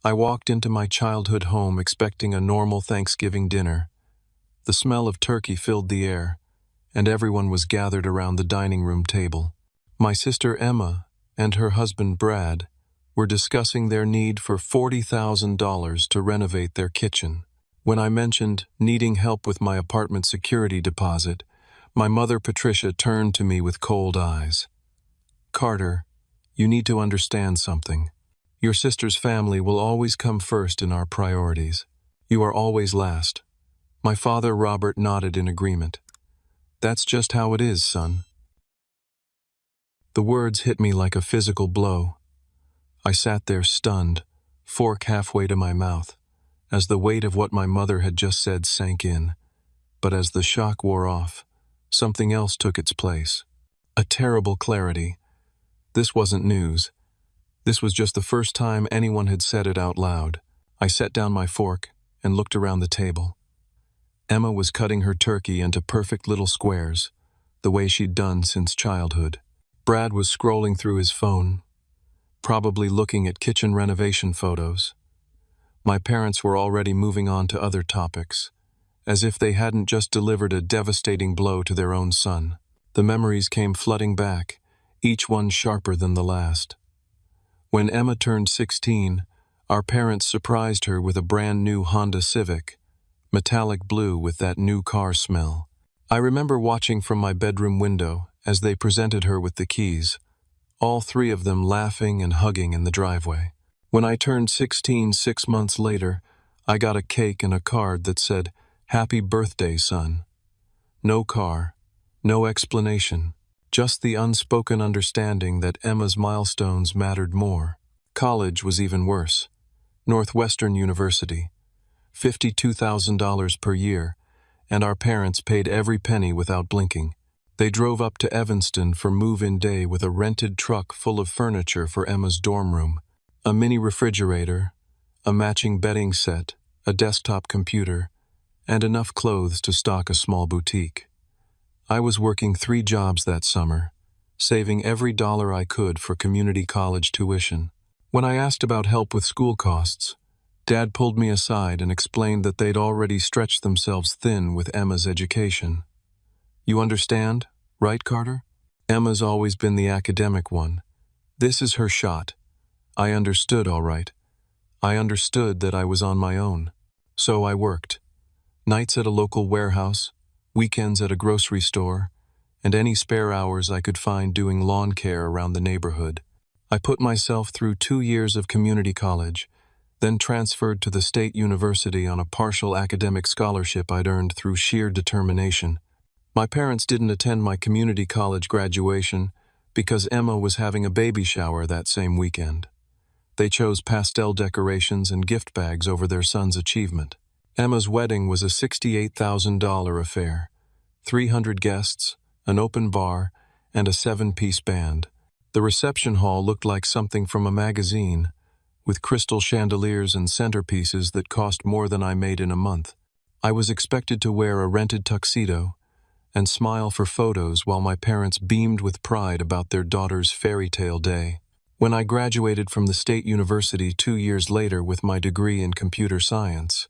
I walked into my childhood home expecting a normal Thanksgiving dinner. The smell of turkey filled the air, and everyone was gathered around the dining room table. My sister Emma and her husband Brad were discussing their need for $40,000 to renovate their kitchen. When I mentioned needing help with my apartment security deposit, my mother Patricia turned to me with cold eyes. "Carter, you need to understand something. Your sister's family will always come first in our priorities. You are always last." My father Robert nodded in agreement. "That's just how it is, son." The words hit me like a physical blow. I sat there stunned, fork halfway to my mouth, as the weight of what my mother had just said sank in. But as the shock wore off, something else took its place. A terrible clarity. This wasn't news. This was just the first time anyone had said it out loud. I set down my fork and looked around the table. Emma was cutting her turkey into perfect little squares, the way she'd done since childhood. Brad was scrolling through his phone, probably looking at kitchen renovation photos. My parents were already moving on to other topics, as if they hadn't just delivered a devastating blow to their own son. The memories came flooding back, each one sharper than the last. When Emma turned 16, our parents surprised her with a brand new Honda Civic, metallic blue with that new car smell. I remember watching from my bedroom window as they presented her with the keys, all three of them laughing and hugging in the driveway. When I turned 16 6 months later, I got a cake and a card that said, "Happy birthday, son." No car, no explanation, just the unspoken understanding that Emma's milestones mattered more. College was even worse. Northwestern University, $52,000 per year, and our parents paid every penny without blinking. They drove up to Evanston for move-in day with a rented truck full of furniture for Emma's dorm room. A mini refrigerator, a matching bedding set, a desktop computer, and enough clothes to stock a small boutique. I was working 3 jobs that summer, saving every dollar I could for community college tuition. When I asked about help with school costs, Dad pulled me aside and explained that they'd already stretched themselves thin with Emma's education. "You understand, right, Carter? Emma's always been the academic one. This is her shot." I understood, all right. I understood that I was on my own. So I worked. Nights at a local warehouse, weekends at a grocery store, and any spare hours I could find doing lawn care around the neighborhood. I put myself through 2 years of community college, then transferred to the state university on a partial academic scholarship I'd earned through sheer determination. My parents didn't attend my community college graduation because Emma was having a baby shower that same weekend. They chose pastel decorations and gift bags over their son's achievement. Emma's wedding was a $68,000 affair, 300 guests, an open bar, and a 7-piece band. The reception hall looked like something from a magazine, with crystal chandeliers and centerpieces that cost more than I made in a month. I was expected to wear a rented tuxedo and smile for photos while my parents beamed with pride about their daughter's fairy tale day. When I graduated from the state university 2 years later with my degree in computer science,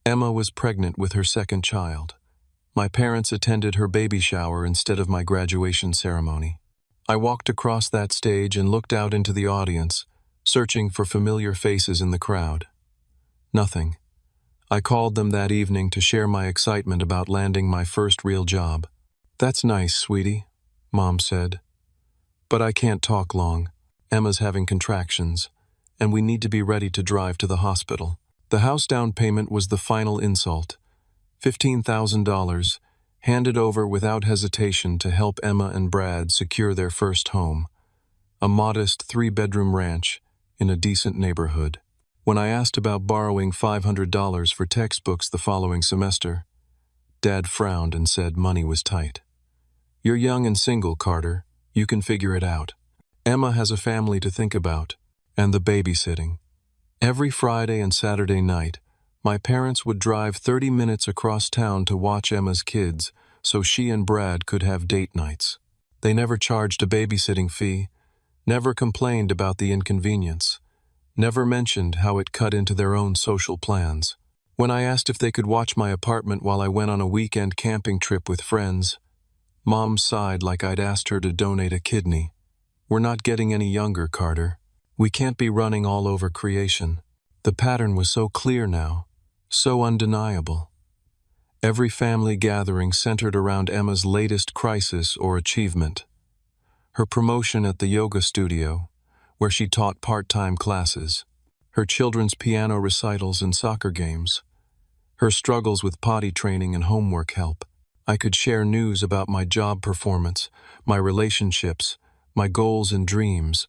Emma was pregnant with her second child. My parents attended her baby shower instead of my graduation ceremony. I walked across that stage and looked out into the audience, searching for familiar faces in the crowd. Nothing. I called them that evening to share my excitement about landing my first real job. "That's nice, sweetie," Mom said. "But I can't talk long. Emma's having contractions, and we need to be ready to drive to the hospital." The house down payment was the final insult. $15,000, handed over without hesitation to help Emma and Brad secure their first home, a modest 3-bedroom ranch in a decent neighborhood. When I asked about borrowing $500 for textbooks the following semester, Dad frowned and said money was tight. "You're young and single, Carter. You can figure it out. Emma has a family to think about, and the babysitting." Every Friday and Saturday night, my parents would drive 30 minutes across town to watch Emma's kids so she and Brad could have date nights. They never charged a babysitting fee, never complained about the inconvenience. never mentioned how it cut into their own social plans. When I asked if they could watch my apartment while I went on a weekend camping trip with friends, Mom sighed like I'd asked her to donate a kidney. We're not getting any younger, Carter. We can't be running all over creation. The pattern was so clear now, so undeniable. Every family gathering centered around Emma's latest crisis or achievement. Her promotion at the yoga studio, where she taught part-time classes. Her children's piano recitals and soccer games. Her struggles with potty training and homework help. I could share news about my job performance, my relationships, my goals and dreams,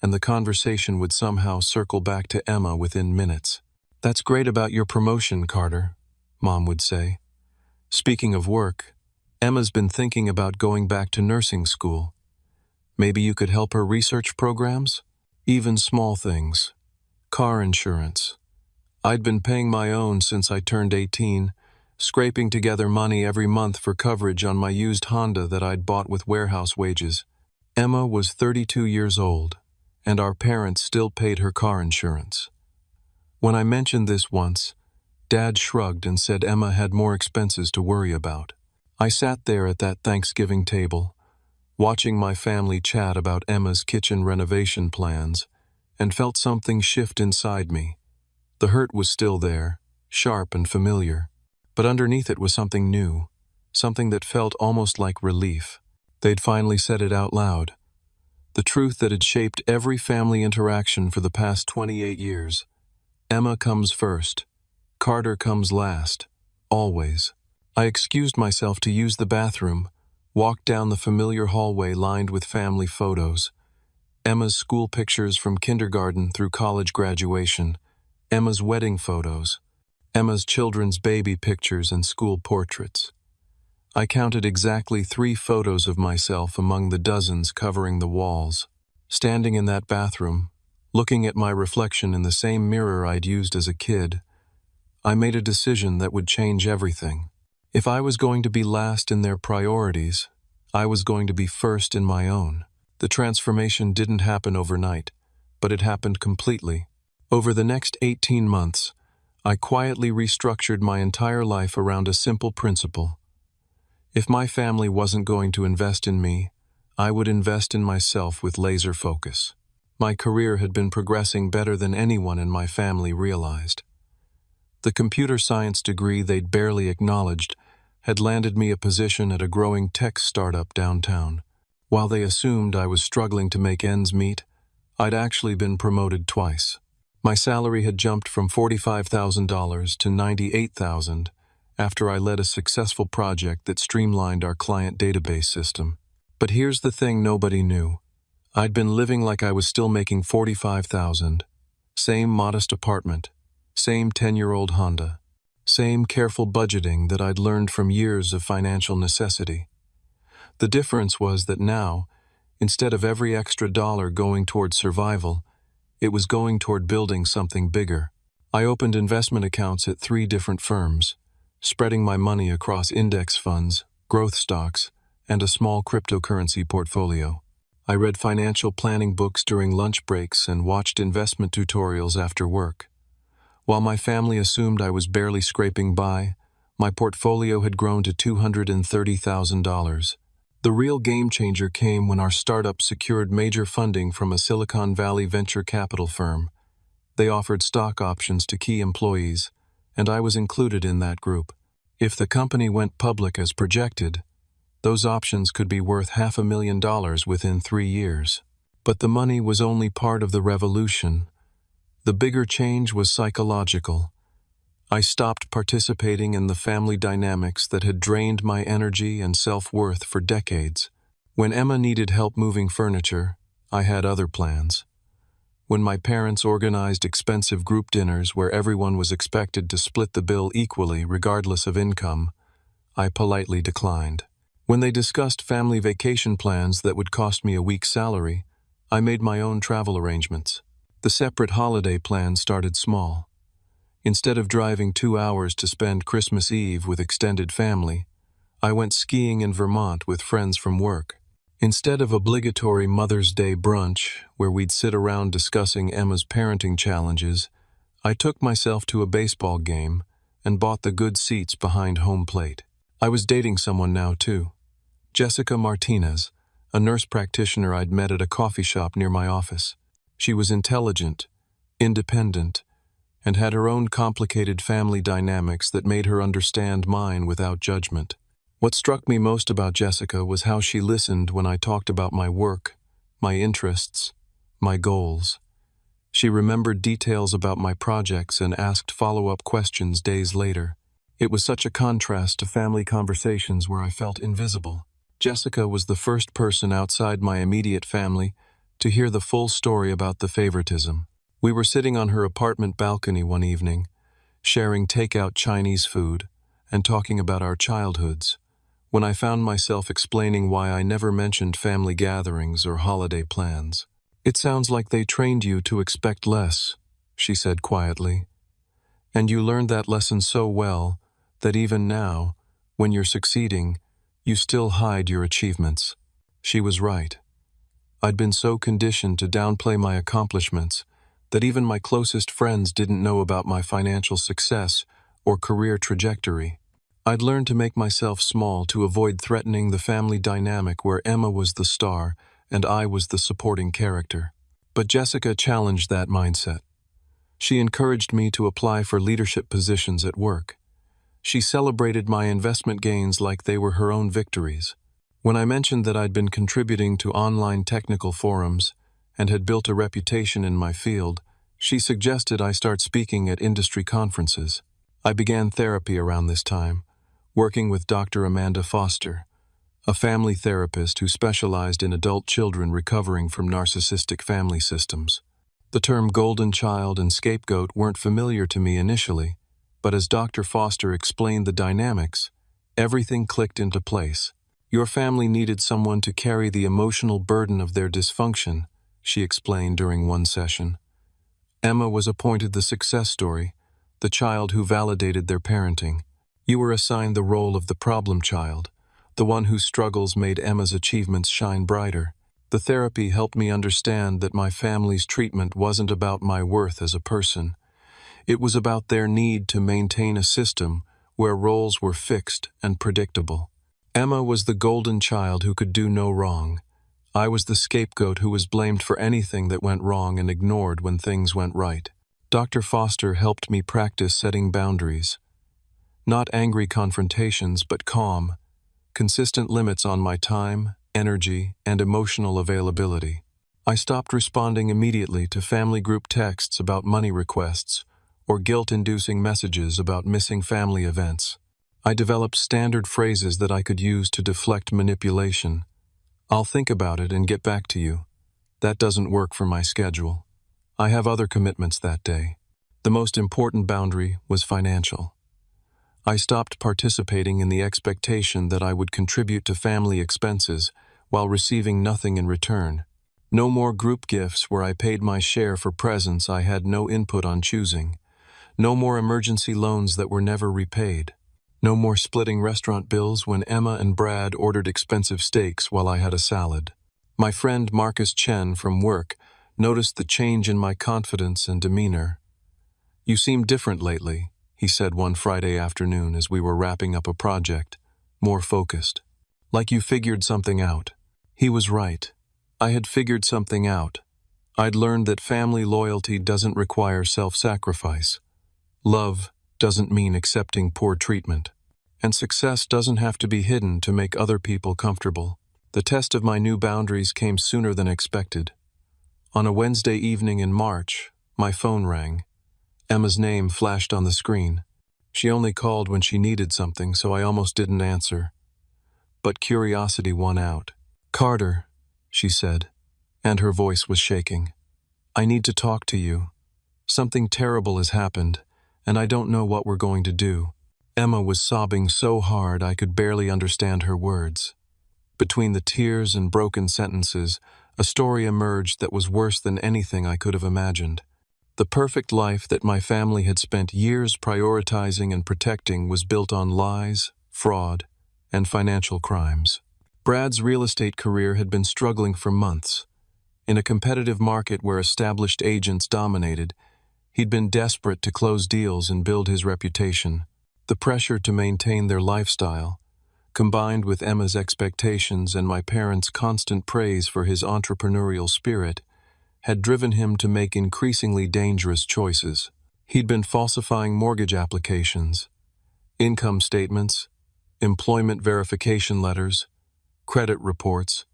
and the conversation would somehow circle back to Emma within minutes. "That's great about your promotion, Carter," Mom would say. "Speaking of work, Emma's been thinking about going back to nursing school. Maybe you could help her research programs? Even small things. Car insurance. I'd been paying my own since I turned 18, scraping together money every month for coverage on my used Honda that I'd bought with warehouse wages. Emma was 32 years old, and our parents still paid her car insurance. When I mentioned this once, Dad shrugged and said Emma had more expenses to worry about. I sat there at that Thanksgiving table, watching my family chat about Emma's kitchen renovation plans, and felt something shift inside me. The hurt was still there, sharp and familiar, but underneath it was something new, something that felt almost like relief. They'd finally said it out loud. The truth that had shaped every family interaction for the past 28 years. Emma comes first. Carter comes last. Always. I excused myself to use the bathroom, walked down the familiar hallway lined with family photos. Emma's school pictures from kindergarten through college graduation. Emma's wedding photos. Emma's children's baby pictures and school portraits. I counted exactly 3 photos of myself among the dozens covering the walls. Standing in that bathroom, looking at my reflection in the same mirror I'd used as a kid, I made a decision that would change everything. If I was going to be last in their priorities, I was going to be first in my own. The transformation didn't happen overnight, but it happened completely. Over the next 18 months, I quietly restructured my entire life around a simple principle. If my family wasn't going to invest in me, I would invest in myself with laser focus. My career had been progressing better than anyone in my family realized. The computer science degree they'd barely acknowledged had landed me a position at a growing tech startup downtown. While they assumed I was struggling to make ends meet, I'd actually been promoted twice. My salary had jumped from $45,000 to $98,000 after I led a successful project that streamlined our client database system. But here's the thing nobody knew. I'd been living like I was still making $45,000. Same modest apartment, same 10-year-old Honda, same careful budgeting that I'd learned from years of financial necessity. The difference was that now, instead of every extra dollar going toward survival, it was going toward building something bigger. I opened investment accounts at 3 different firms, spreading my money across index funds, growth stocks, and a small cryptocurrency portfolio. I read financial planning books during lunch breaks and watched investment tutorials after work. While my family assumed I was barely scraping by, my portfolio had grown to $230,000. The real game changer came when our startup secured major funding from a Silicon Valley venture capital firm. They offered stock options to key employees, and I was included in that group. If the company went public as projected, those options could be worth $500,000 within 3 years. But the money was only part of the revolution. The bigger change was psychological. I stopped participating in the family dynamics that had drained my energy and self-worth for decades. When Emma needed help moving furniture, I had other plans. When my parents organized expensive group dinners where everyone was expected to split the bill equally regardless of income, I politely declined. When they discussed family vacation plans that would cost me a week's salary, I made my own travel arrangements. The separate holiday plan started small. Instead of driving 2 hours to spend Christmas Eve with extended family, I went skiing in Vermont with friends from work. Instead of obligatory Mother's Day brunch, where we'd sit around discussing Emma's parenting challenges, I took myself to a baseball game and bought the good seats behind home plate. I was dating someone now, too. Jessica Martinez, a nurse practitioner I'd met at a coffee shop near my office. She was intelligent, independent, and had her own complicated family dynamics that made her understand mine without judgment. What struck me most about Jessica was how she listened when I talked about my work, my interests, my goals. She remembered details about my projects and asked follow-up questions days later. It was such a contrast to family conversations where I felt invisible. Jessica was the first person outside my immediate family to hear the full story about the favoritism. We were sitting on her apartment balcony one evening, sharing takeout Chinese food and talking about our childhoods, when I found myself explaining why I never mentioned family gatherings or holiday plans. "It sounds like they trained you to expect less," she said quietly. "And you learned that lesson so well that even now, when you're succeeding, you still hide your achievements." She was right. I'd been so conditioned to downplay my accomplishments that even my closest friends didn't know about my financial success or career trajectory. I'd learned to make myself small to avoid threatening the family dynamic where Emma was the star and I was the supporting character. But Jessica challenged that mindset. She encouraged me to apply for leadership positions at work. She celebrated my investment gains like they were her own victories. When I mentioned that I'd been contributing to online technical forums and had built a reputation in my field, she suggested I start speaking at industry conferences. I began therapy around this time, working with Dr. Amanda Foster, a family therapist who specialized in adult children recovering from narcissistic family systems. The term golden child and scapegoat weren't familiar to me initially, but as Dr. Foster explained the dynamics, everything clicked into place. "Your family needed someone to carry the emotional burden of their dysfunction," she explained during one session. Emma was appointed the success story, the child who validated their parenting. You were assigned the role of the problem child, the one whose struggles made Emma's achievements shine brighter. The therapy helped me understand that my family's treatment wasn't about my worth as a person. It was about their need to maintain a system where roles were fixed and predictable. Emma was the golden child who could do no wrong. I was the scapegoat who was blamed for anything that went wrong and ignored when things went right. Dr. Foster helped me practice setting boundaries. Not angry confrontations, but calm, consistent limits on my time, energy, and emotional availability. I stopped responding immediately to family group texts about money requests or guilt-inducing messages about missing family events. I developed standard phrases that I could use to deflect manipulation. "I'll think about it and get back to you. That doesn't work for my schedule. I have other commitments that day." The most important boundary was financial. I stopped participating in the expectation that I would contribute to family expenses while receiving nothing in return. No more group gifts where I paid my share for presents I had no input on choosing. No more emergency loans that were never repaid. No more splitting restaurant bills when Emma and Brad ordered expensive steaks while I had a salad. My friend Marcus Chen from work noticed the change in my confidence and demeanor. "You seem different lately," he said one Friday afternoon as we were wrapping up a project, "more focused. Like you figured something out." He was right. I had figured something out. I'd learned that family loyalty doesn't require self-sacrifice. Love doesn't mean accepting poor treatment. And success doesn't have to be hidden to make other people comfortable. The test of my new boundaries came sooner than expected. On a Wednesday evening in March, my phone rang. Emma's name flashed on the screen. She only called when she needed something, so I almost didn't answer. But curiosity won out. "Carter," she said, and her voice was shaking. "I need to talk to you. Something terrible has happened, and I don't know what we're going to do." Emma was sobbing so hard I could barely understand her words. Between the tears and broken sentences, a story emerged that was worse than anything I could have imagined. The perfect life that my family had spent years prioritizing and protecting was built on lies, fraud, and financial crimes. Brad's real estate career had been struggling for months. In a competitive market where established agents dominated, he'd been desperate to close deals and build his reputation. The pressure to maintain their lifestyle, combined with Emma's expectations and my parents' constant praise for his entrepreneurial spirit, had driven him to make increasingly dangerous choices. He'd been falsifying mortgage applications, income statements, employment verification letters, credit reports.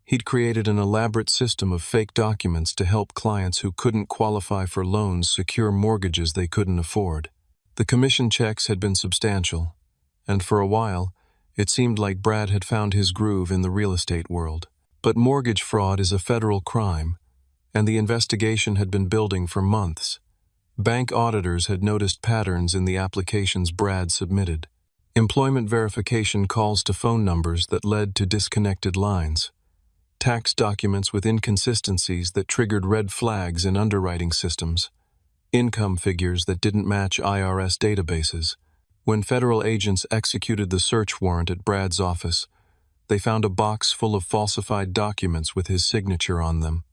He'd created an elaborate system of fake documents to help clients who couldn't qualify for loans secure mortgages they couldn't afford. The commission checks had been substantial, and for a while, it seemed like Brad had found his groove in the real estate world. But mortgage fraud is a federal crime, and the investigation had been building for months. Bank auditors had noticed patterns in the applications Brad submitted. Employment verification calls to phone numbers that led to disconnected lines. Tax documents with inconsistencies that triggered red flags in underwriting systems. Income figures that didn't match IRS databases. When federal agents executed the search warrant at Brad's office, they found a box full of falsified documents with his signature on them.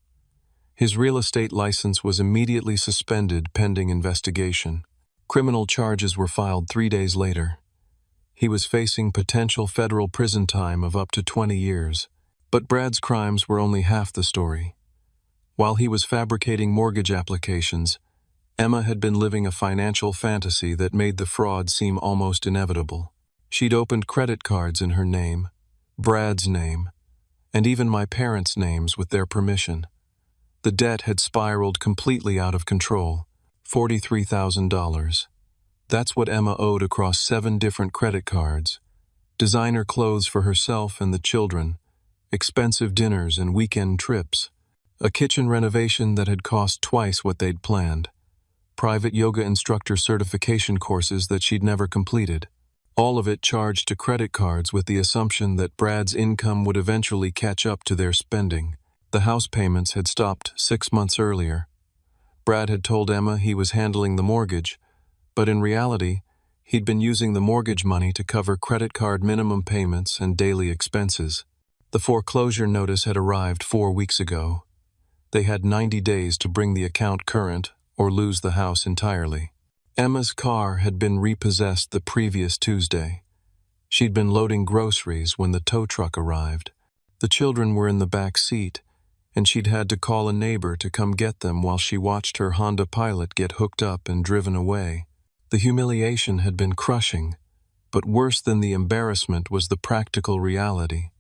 His real estate license was immediately suspended pending investigation. Criminal charges were filed 3 days later. He was facing potential federal prison time of up to 20 years. But Brad's crimes were only half the story. While he was fabricating mortgage applications, Emma had been living a financial fantasy that made the fraud seem almost inevitable. She'd opened credit cards in her name, Brad's name, and even my parents' names with their permission. The debt had spiraled completely out of control, $43,000. That's what Emma owed across 7 different credit cards. Designer clothes for herself and the children, expensive dinners and weekend trips, a kitchen renovation that had cost twice what they'd planned, private yoga instructor certification courses that she'd never completed. All of it charged to credit cards with the assumption that Brad's income would eventually catch up to their spending. The house payments had stopped 6 months earlier. Brad had told Emma he was handling the mortgage, but in reality, he'd been using the mortgage money to cover credit card minimum payments and daily expenses. The foreclosure notice had arrived 4 weeks ago. They had 90 days to bring the account current or lose the house entirely. Emma's car had been repossessed the previous Tuesday. She'd been loading groceries when the tow truck arrived. The children were in the back seat, and she'd had to call a neighbor to come get them while she watched her Honda Pilot get hooked up and driven away. The humiliation had been crushing, but worse than the embarrassment was the practical reality.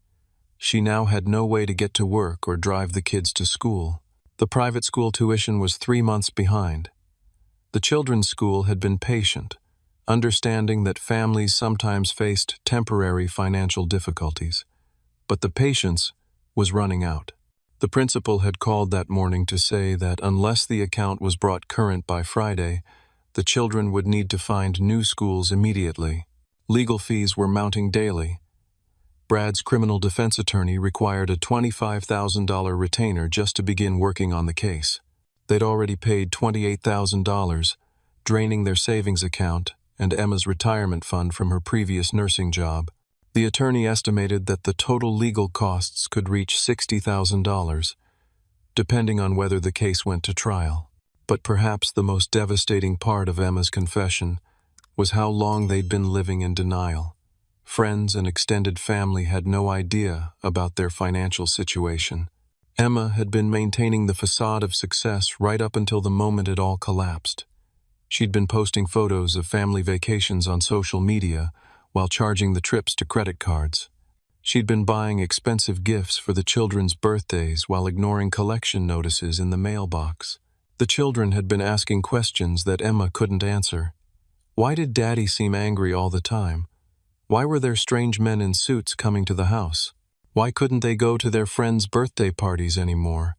She now had no way to get to work or drive the kids to school. The private school tuition was 3 months behind. The children's school had been patient, understanding that families sometimes faced temporary financial difficulties. But the patience was running out. The principal had called that morning to say that unless the account was brought current by Friday, the children would need to find new schools immediately. Legal fees were mounting daily. Brad's criminal defense attorney required a $25,000 retainer just to begin working on the case. They'd already paid $28,000, draining their savings account and Emma's retirement fund from her previous nursing job. The attorney estimated that the total legal costs could reach $60,000, depending on whether the case went to trial. But perhaps the most devastating part of Emma's confession was how long they'd been living in denial. Friends and extended family had no idea about their financial situation. Emma had been maintaining the facade of success right up until the moment it all collapsed. She'd been posting photos of family vacations on social media while charging the trips to credit cards. She'd been buying expensive gifts for the children's birthdays while ignoring collection notices in the mailbox. The children had been asking questions that Emma couldn't answer. Why did Daddy seem angry all the time? Why were there strange men in suits coming to the house? Why couldn't they go to their friends' birthday parties anymore?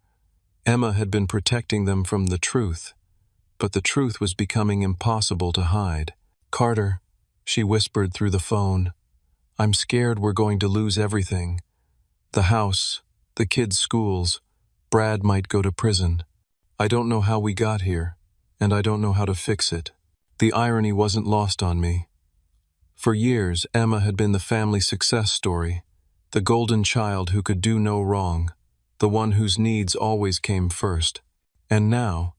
Emma had been protecting them from the truth, but the truth was becoming impossible to hide. "Carter," she whispered through the phone, "I'm scared we're going to lose everything. The house, the kids' schools, Brad might go to prison. I don't know how we got here, and I don't know how to fix it." The irony wasn't lost on me. For years, Emma had been the family success story, the golden child who could do no wrong, the one whose needs always came first. And now,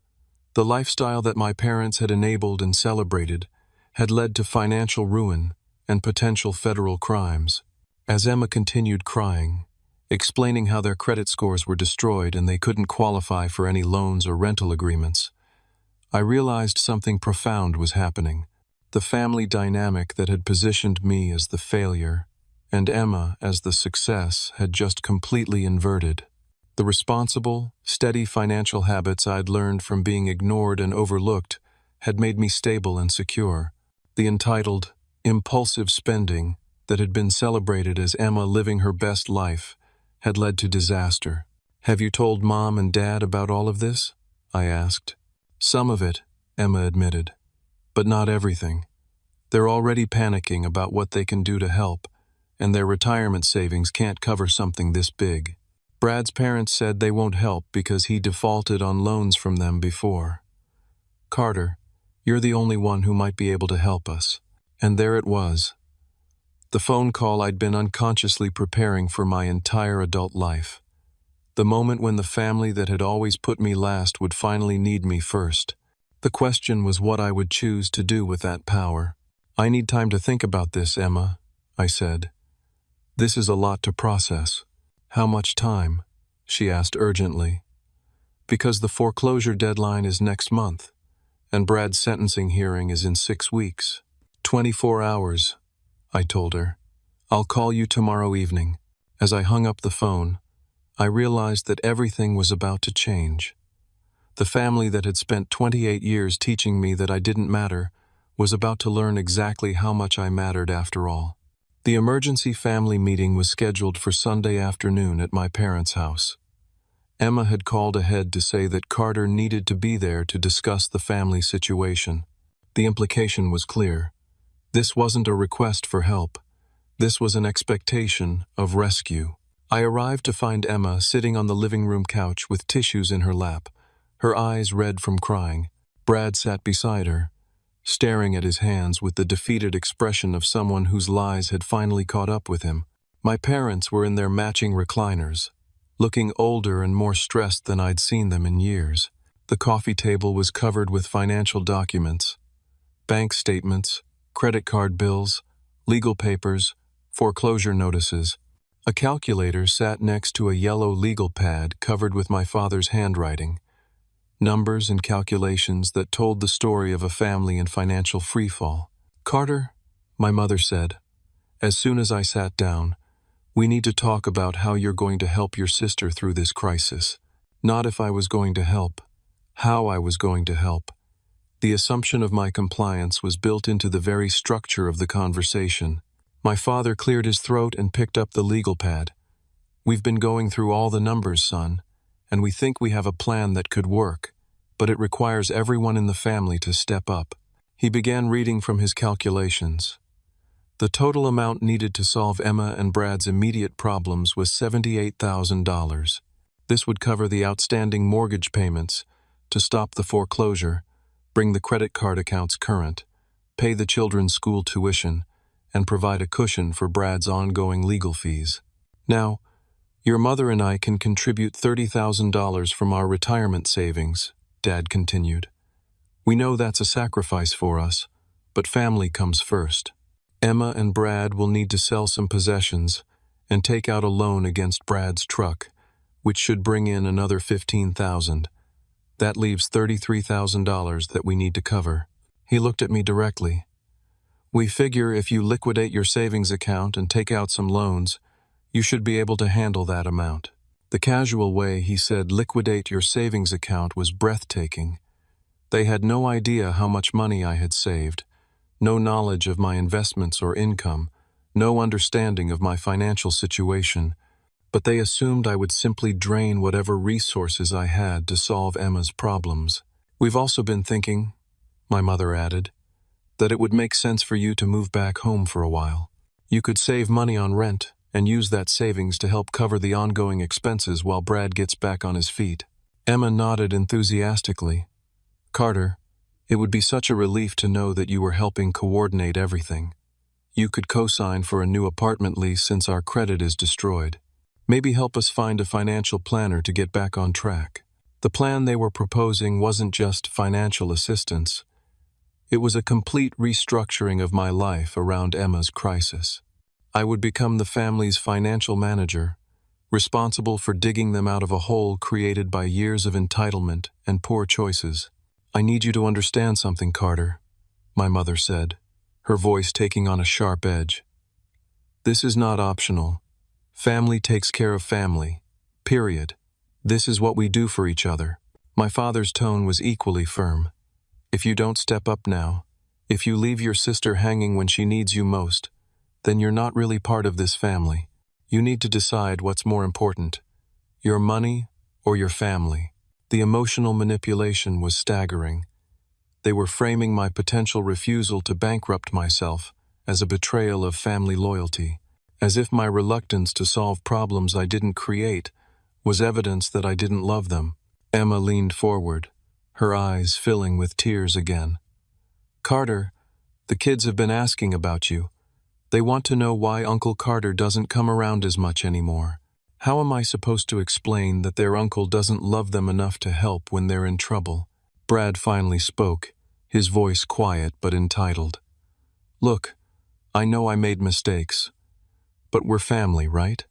the lifestyle that my parents had enabled and celebrated had led to financial ruin and potential federal crimes. As Emma continued crying, explaining how their credit scores were destroyed and they couldn't qualify for any loans or rental agreements, I realized something profound was happening. The family dynamic that had positioned me as the failure and Emma as the success had just completely inverted. The responsible, steady financial habits I'd learned from being ignored and overlooked had made me stable and secure. The entitled, impulsive spending that had been celebrated as Emma living her best life had led to disaster. "Have you told Mom and Dad about all of this?" I asked. "Some of it," Emma admitted, "but not everything. They're already panicking about what they can do to help, and their retirement savings can't cover something this big. Brad's parents said they won't help because he defaulted on loans from them before. Carter, you're the only one who might be able to help us." And there it was. The phone call I'd been unconsciously preparing for my entire adult life. The moment when the family that had always put me last would finally need me first. The question was what I would choose to do with that power. "I need time to think about this, Emma," I said. "This is a lot to process." "How much time?" she asked urgently. "Because the foreclosure deadline is next month, and Brad's sentencing hearing is in 6 weeks. 24 hours, I told her. "I'll call you tomorrow evening." As I hung up the phone, I realized that everything was about to change. The family that had spent 28 years teaching me that I didn't matter was about to learn exactly how much I mattered after all. The emergency family meeting was scheduled for Sunday afternoon at my parents' house. Emma had called ahead to say that Carter needed to be there to discuss the family situation. The implication was clear. This wasn't a request for help. This was an expectation of rescue. I arrived to find Emma sitting on the living room couch with tissues in her lap, her eyes red from crying. Brad sat beside her, staring at his hands with the defeated expression of someone whose lies had finally caught up with him. My parents were in their matching recliners, looking older and more stressed than I'd seen them in years. The coffee table was covered with financial documents, bank statements, credit card bills, legal papers, foreclosure notices. A calculator sat next to a yellow legal pad covered with my father's handwriting, numbers and calculations that told the story of a family in financial freefall. "Carter," my mother said, as soon as I sat down, "we need to talk about how you're going to help your sister through this crisis. Not if I was going to help, how I was going to help." The assumption of my compliance was built into the very structure of the conversation. My father cleared his throat and picked up the legal pad. "We've been going through all the numbers, son, and we think we have a plan that could work, but it requires everyone in the family to step up." He began reading from his calculations. The total amount needed to solve Emma and Brad's immediate problems was $78,000. This would cover the outstanding mortgage payments, to stop the foreclosure, bring the credit card accounts current, pay the children's school tuition, and provide a cushion for Brad's ongoing legal fees. "Now, your mother and I can contribute $30,000 from our retirement savings," Dad continued. "We know that's a sacrifice for us, but family comes first. Emma and Brad will need to sell some possessions and take out a loan against Brad's truck, which should bring in another $15,000. That leaves $33,000 that we need to cover." He looked at me directly. "We figure if you liquidate your savings account and take out some loans, you should be able to handle that amount." The casual way he said liquidate your savings account was breathtaking. They had no idea how much money I had saved, no knowledge of my investments or income, no understanding of my financial situation, but they assumed I would simply drain whatever resources I had to solve Emma's problems. "We've also been thinking," my mother added, "that it would make sense for you to move back home for a while. You could save money on rent and use that savings to help cover the ongoing expenses while Brad gets back on his feet." Emma nodded enthusiastically. "Carter, it would be such a relief to know that you were helping coordinate everything. You could co-sign for a new apartment lease since our credit is destroyed. Maybe help us find a financial planner to get back on track. The plan they were proposing wasn't just financial assistance. It was a complete restructuring of my life around Emma's crisis. I would become the family's financial manager, responsible for digging them out of a hole created by years of entitlement and poor choices. I need you to understand something, Carter, my mother said, her voice taking on a sharp edge. This is not optional. Family takes care of family. Period. This is what we do for each other. My father's tone was equally firm. If you don't step up now, if you leave your sister hanging when she needs you most, then you're not really part of this family. You need to decide what's more important, your money or your family. The emotional manipulation was staggering. They were framing my potential refusal to bankrupt myself as a betrayal of family loyalty, as if my reluctance to solve problems I didn't create was evidence that I didn't love them. Emma leaned forward, her eyes filling with tears again. Carter, the kids have been asking about you. They want to know why Uncle Carter doesn't come around as much anymore. How am I supposed to explain that their uncle doesn't love them enough to help when they're in trouble? Brad finally spoke, his voice quiet but entitled. Look, I know I made mistakes, but we're family, right?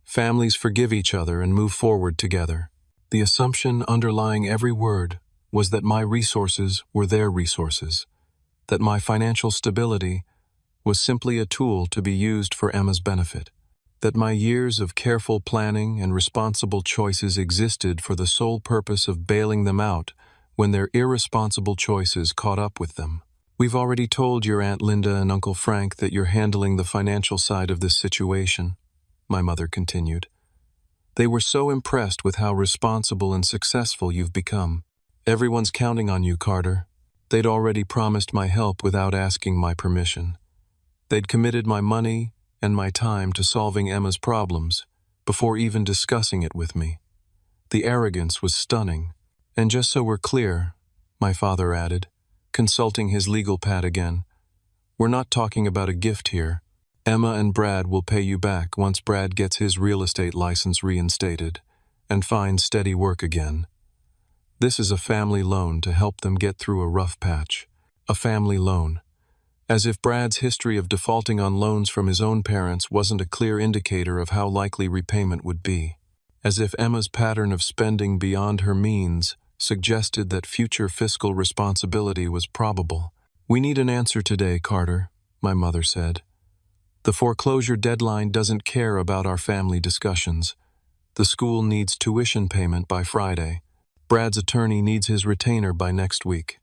Families forgive each other and move forward together. The assumption underlying every word was that my resources were their resources, that my financial stability was simply a tool to be used for Emma's benefit, that my years of careful planning and responsible choices existed for the sole purpose of bailing them out when their irresponsible choices caught up with them. We've already told your Aunt Linda and Uncle Frank that you're handling the financial side of this situation, my mother continued. They were so impressed with how responsible and successful you've become. Everyone's counting on you, Carter. They'd already promised my help without asking my permission. They'd committed my money and my time to solving Emma's problems before even discussing it with me. The arrogance was stunning. And just so we're clear, my father added, consulting his legal pad again, we're not talking about a gift here. Emma and Brad will pay you back once Brad gets his real estate license reinstated and finds steady work again. This is a family loan to help them get through a rough patch. A family loan. As if Brad's history of defaulting on loans from his own parents wasn't a clear indicator of how likely repayment would be. As if Emma's pattern of spending beyond her means suggested that future fiscal responsibility was probable. We need an answer today, Carter, my mother said. The foreclosure deadline doesn't care about our family discussions. The school needs tuition payment by Friday. Brad's attorney needs his retainer by next week.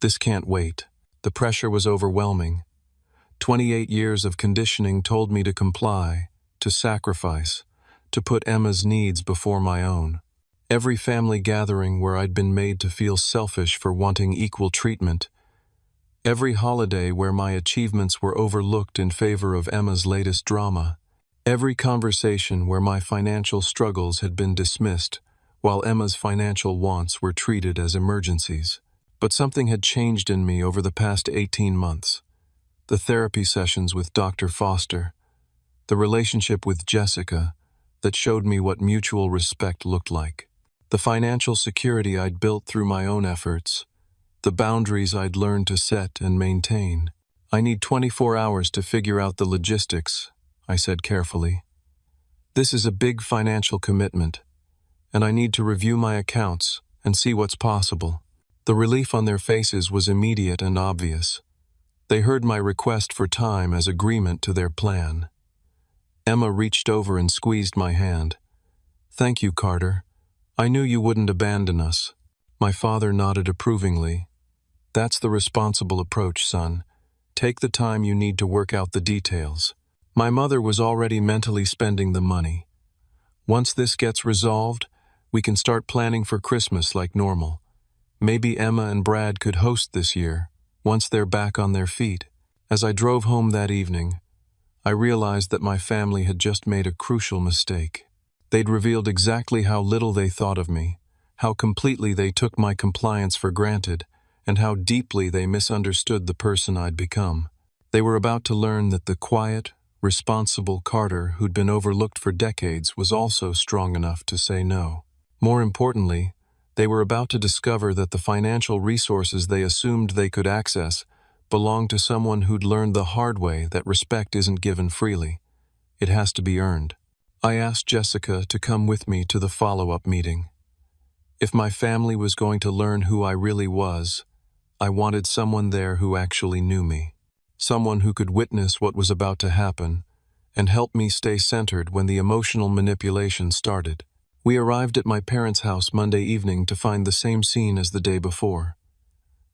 This can't wait. The pressure was overwhelming. 28 years of conditioning told me to comply, to sacrifice, to put Emma's needs before my own. Every family gathering where I'd been made to feel selfish for wanting equal treatment, every holiday where my achievements were overlooked in favor of Emma's latest drama, every conversation where my financial struggles had been dismissed while Emma's financial wants were treated as emergencies. But something had changed in me over the past 18 months. The therapy sessions with Dr. Foster, the relationship with Jessica that showed me what mutual respect looked like, the financial security I'd built through my own efforts, the boundaries I'd learned to set and maintain. I need 24 hours to figure out the logistics, I said carefully. This is a big financial commitment, and I need to review my accounts and see what's possible. The relief on their faces was immediate and obvious. They heard my request for time as agreement to their plan. Emma reached over and squeezed my hand. Thank you, Carter. I knew you wouldn't abandon us. My father nodded approvingly. That's the responsible approach, son. Take the time you need to work out the details. My mother was already mentally spending the money. Once this gets resolved, we can start planning for Christmas like normal. Maybe Emma and Brad could host this year, once they're back on their feet. As I drove home that evening, I realized that my family had just made a crucial mistake. They'd revealed exactly how little they thought of me, how completely they took my compliance for granted, and how deeply they misunderstood the person I'd become. They were about to learn that the quiet, responsible Carter who'd been overlooked for decades was also strong enough to say no. More importantly, they were about to discover that the financial resources they assumed they could access belonged to someone who'd learned the hard way that respect isn't given freely. It has to be earned. I asked Jessica to come with me to the follow-up meeting. If my family was going to learn who I really was, I wanted someone there who actually knew me. Someone who could witness what was about to happen and help me stay centered when the emotional manipulation started. We arrived at my parents' house Monday evening to find the same scene as the day before.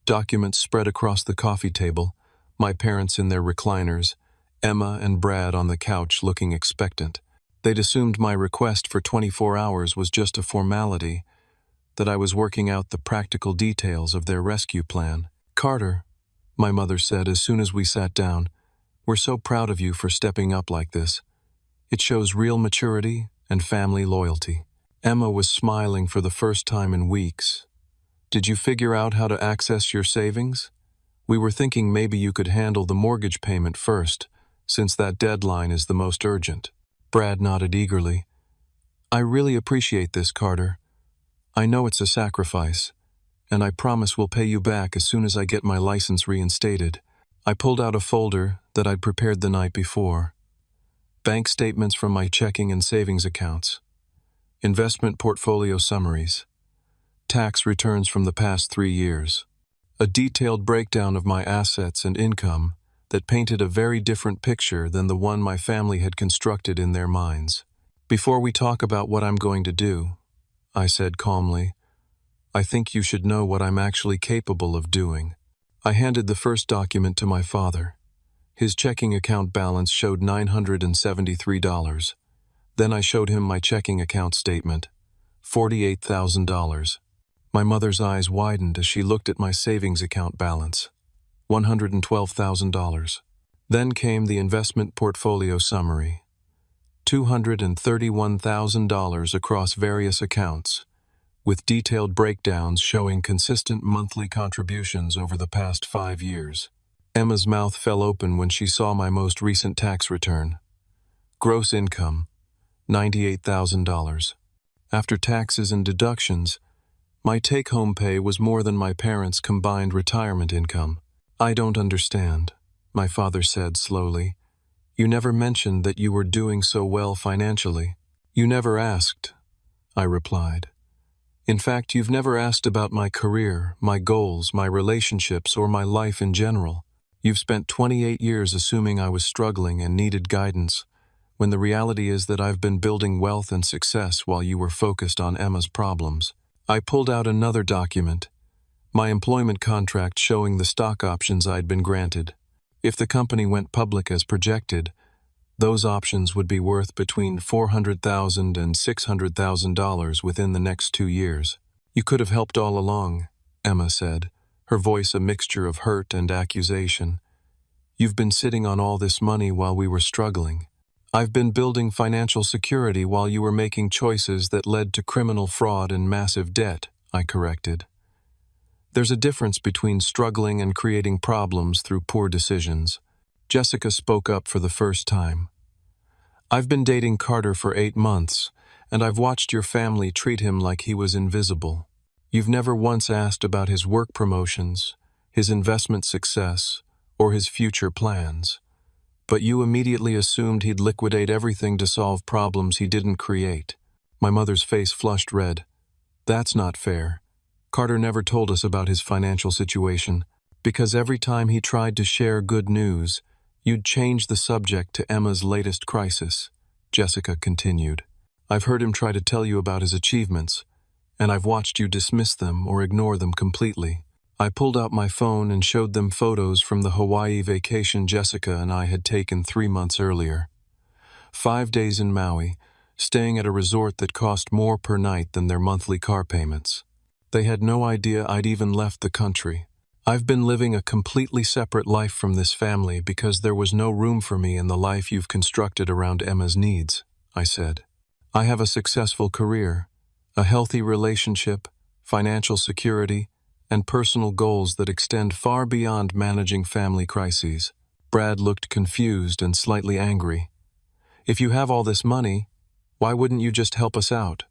Documents spread across the coffee table, my parents in their recliners, Emma and Brad on the couch looking expectant. They'd assumed my request for 24 hours was just a formality, that I was working out the practical details of their rescue plan. "Carter," my mother said as soon as we sat down, "we're so proud of you for stepping up like this. It shows real maturity and family loyalty." Emma was smiling for the first time in weeks. "Did you figure out how to access your savings? We were thinking maybe you could handle the mortgage payment first, since that deadline is the most urgent." Brad nodded eagerly. "I really appreciate this, Carter. I know it's a sacrifice, and I promise we'll pay you back as soon as I get my license reinstated." I pulled out a folder that I'd prepared the night before. Bank statements from my checking and savings accounts, investment portfolio summaries, tax returns from the past 3 years, a detailed breakdown of my assets and income that painted a very different picture than the one my family had constructed in their minds. "Before we talk about what I'm going to do," I said calmly, "I think you should know what I'm actually capable of doing." I handed the first document to my father. His checking account balance showed $973. Then I showed him my checking account statement, $48,000. My mother's eyes widened as she looked at my savings account balance, $112,000. Then came the investment portfolio summary, $231,000 across various accounts, with detailed breakdowns showing consistent monthly contributions over the past 5 years. Emma's mouth fell open when she saw my most recent tax return. Gross income, $98,000. After taxes and deductions, my take-home pay was more than my parents' combined retirement income. "I don't understand," my father said slowly. "You never mentioned that you were doing so well financially." "You never asked," I replied. "In fact, you've never asked about my career, my goals, my relationships, or my life in general. You've spent 28 years assuming I was struggling and needed guidance, when the reality is that I've been building wealth and success while you were focused on Emma's problems." I pulled out another document, my employment contract showing the stock options I'd been granted. If the company went public as projected, those options would be worth between $400,000 and $600,000 within the next 2 years. "You could have helped all along," Emma said, her voice a mixture of hurt and accusation. "You've been sitting on all this money while we were struggling. I've been building financial security while you were making choices that led to criminal fraud and massive debt," I corrected. "There's a difference between struggling and creating problems through poor decisions." Jessica spoke up for the first time. "I've been dating Carter for 8 months, and I've watched your family treat him like he was invisible. You've never once asked about his work promotions, his investment success, or his future plans. But you immediately assumed he'd liquidate everything to solve problems he didn't create." My mother's face flushed red. "That's not fair. Carter never told us about his financial situation, because every time he tried to share good news, you'd change the subject to Emma's latest crisis," Jessica continued. "I've heard him try to tell you about his achievements, and I've watched you dismiss them or ignore them completely." I pulled out my phone and showed them photos from the Hawaii vacation Jessica and I had taken 3 months earlier. 5 days in Maui, staying at a resort that cost more per night than their monthly car payments. They had no idea I'd even left the country. "I've been living a completely separate life from this family because there was no room for me in the life you've constructed around Emma's needs," I said. "I have a successful career, a healthy relationship, financial security, and personal goals that extend far beyond managing family crises. Brad looked confused and slightly angry. If you have all this money, why wouldn't you just help us out?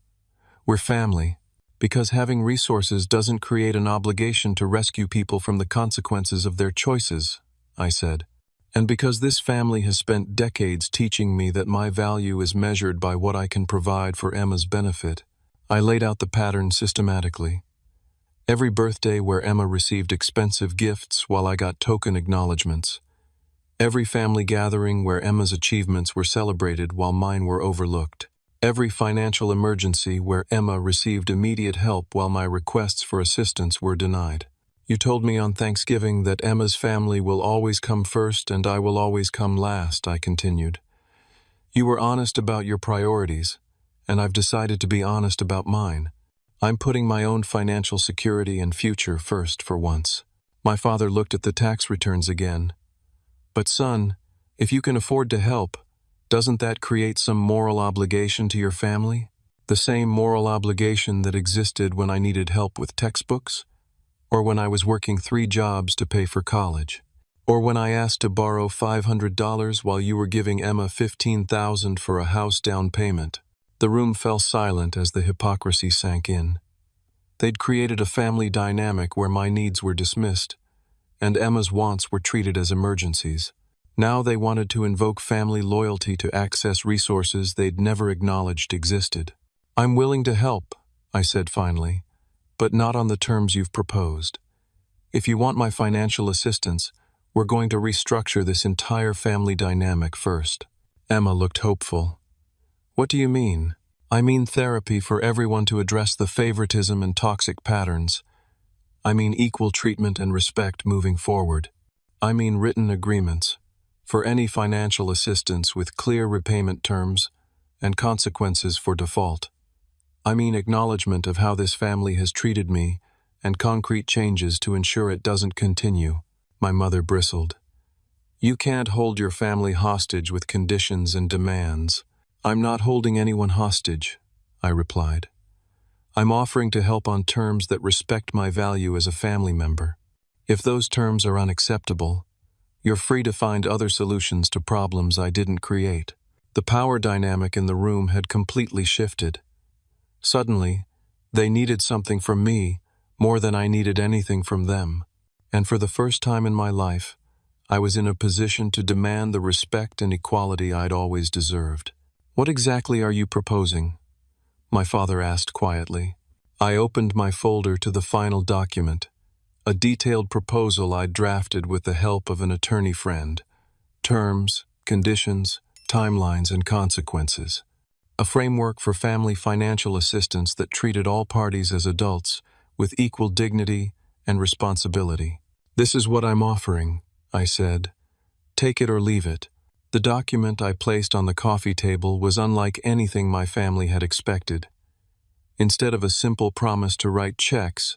We're family. Because having resources doesn't create an obligation to rescue people from the consequences of their choices, I said. And because this family has spent decades teaching me that my value is measured by what I can provide for Emma's benefit, I laid out the pattern systematically. Every birthday where Emma received expensive gifts while I got token acknowledgments. Every family gathering where Emma's achievements were celebrated while mine were overlooked. Every financial emergency where Emma received immediate help while my requests for assistance were denied. You told me on Thanksgiving that Emma's family will always come first and I will always come last, I continued. You were honest about your priorities, and I've decided to be honest about mine. I'm putting my own financial security and future first for once. My father looked at the tax returns again. But son, if you can afford to help, doesn't that create some moral obligation to your family? The same moral obligation that existed when I needed help with textbooks? Or when I was working 3 jobs to pay for college? Or when I asked to borrow $500 while you were giving Emma $15,000 for a house down payment? The room fell silent as the hypocrisy sank in. They'd created a family dynamic where my needs were dismissed, and Emma's wants were treated as emergencies. Now they wanted to invoke family loyalty to access resources they'd never acknowledged existed. I'm willing to help, I said finally, but not on the terms you've proposed. If you want my financial assistance, we're going to restructure this entire family dynamic first. Emma looked hopeful. What do you mean? I mean therapy for everyone to address the favoritism and toxic patterns. I mean equal treatment and respect moving forward. I mean written agreements for any financial assistance with clear repayment terms and consequences for default. I mean acknowledgement of how this family has treated me and concrete changes to ensure it doesn't continue. My mother bristled. You can't hold your family hostage with conditions and demands. I'm not holding anyone hostage, I replied. I'm offering to help on terms that respect my value as a family member. If those terms are unacceptable, you're free to find other solutions to problems I didn't create. The power dynamic in the room had completely shifted. Suddenly, they needed something from me more than I needed anything from them. And for the first time in my life, I was in a position to demand the respect and equality I'd always deserved. What exactly are you proposing? My father asked quietly. I opened my folder to the final document, a detailed proposal I'd drafted with the help of an attorney friend. Terms, conditions, timelines, and consequences. A framework for family financial assistance that treated all parties as adults with equal dignity and responsibility. This is what I'm offering, I said. Take it or leave it. The document I placed on the coffee table was unlike anything my family had expected. Instead of a simple promise to write checks,